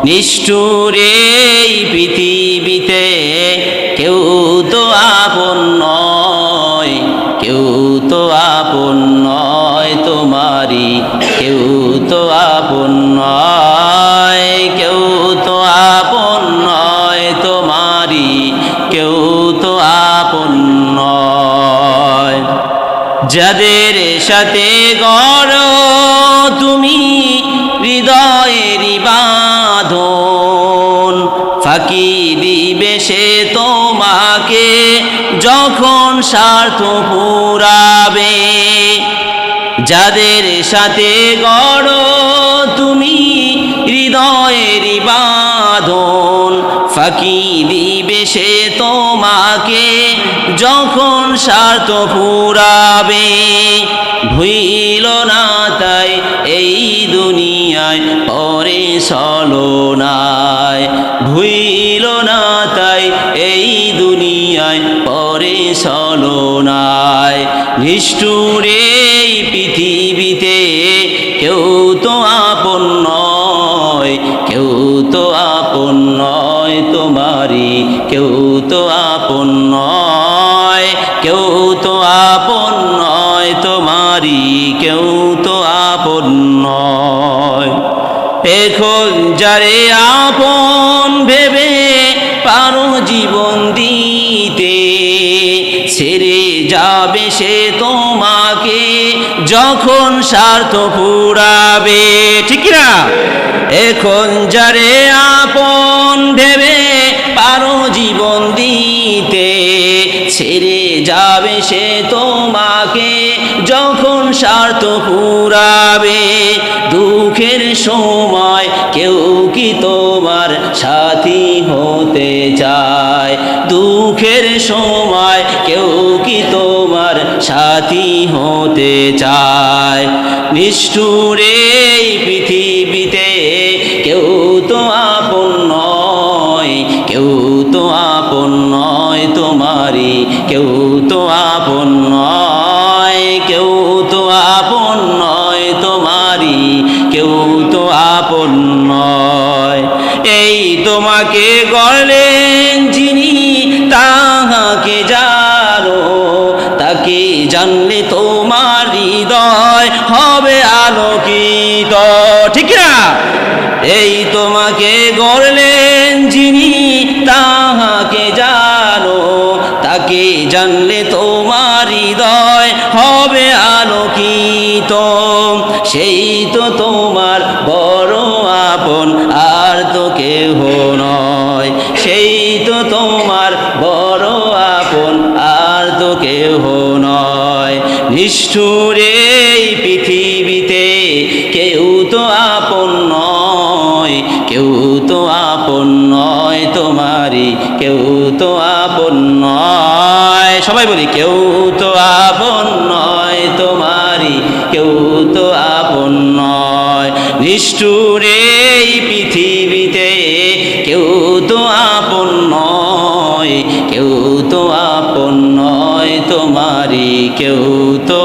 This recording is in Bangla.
নিষ্ঠুর এই পৃথিবীতে কেউ তো আপন নয়, কেউ তো আপন নয় তোমারই, কেউ তো আপন নয়, কেউ তো আপন নয় তোমারই, কেউ তো আপন নয়। যাদের সাথে গড়ো তুমি হৃদয়েরই বাঁধন, ফাঁকি দিবে সে তোমাকে যখন স্বার্থ ফুরাবে। যাদের সাথে গড়ো তুমি হৃদয়েরই বাঁধন, ফাঁকি দিবে সে তোমাকে যখন স্বার্থ ফুরাবে। ভুইল না তাই এই দুনিয়ায় পরে ছলনায়, ভুইল না তাই এই দুনিয়ায় পরে ছলনায়। নিষ্ঠুর এই পৃথিবীতে কেউ তো আপন নয়, কেউ তো আপন নয় তোমারই, কেউ তো আপন নয়, কেউ তো আপন নয় তোমারই, কেউ তো আপন নয়। এখন যারে আপন ভেবে পারো জীবন দিতে, ছেড়ে যাবে সে তোমাকে যখন স্বার্থ ফুরাবে। ঠিক না? এখন যারে আপন ভেবে পারো জীবন দিতে, ছেড়ে যাবে সে তোমাকে যখন স্বার্থ ফুরাবে। দুঃখের সময় কেউ কি তোমার সাথী হতে চায়? দুঃখের সময় কেউ কি তোমার সাথী হতে চায়? নিষ্ঠুর এই পৃথিবীতে কেউ তো আপন নয়, কেউ তো আপন নয় তোমারই, কেউ তো আপন নয়, কেউ তো আপন নয় তোমারই, কেউ তো আপন নয়। এই তোমাকে গড়লেন যিনি তাহাকে জানো, তাকে জানলে তোমার হৃদয় হবে আলোকিত। ঠিক না? এই তোমাকে গড়লেন যিনি তাহাকে জানো, তাকে জানলে তোমার হৃদয় হবে আলোকিত। সেই তো তোমার বড় আপন, আর তো কেহ নয়। সেই তো তোমার বড় আপন, আর তো কেহ নয়। নিষ্ঠুর এই পৃথিবীতে কেউ তো আপন নয়, কেউ তো আপন নয় তোমারই, কেউ তো আপন নয়। সবাই বলি, কেউ তো আপন নয় তোমারই, কেউ তো আপন নয়। নিষ্ঠুর এই পৃথিবীতে কেউ তো আপন নয়, কেউ তো আপন নয় তোমারই, কেউ তো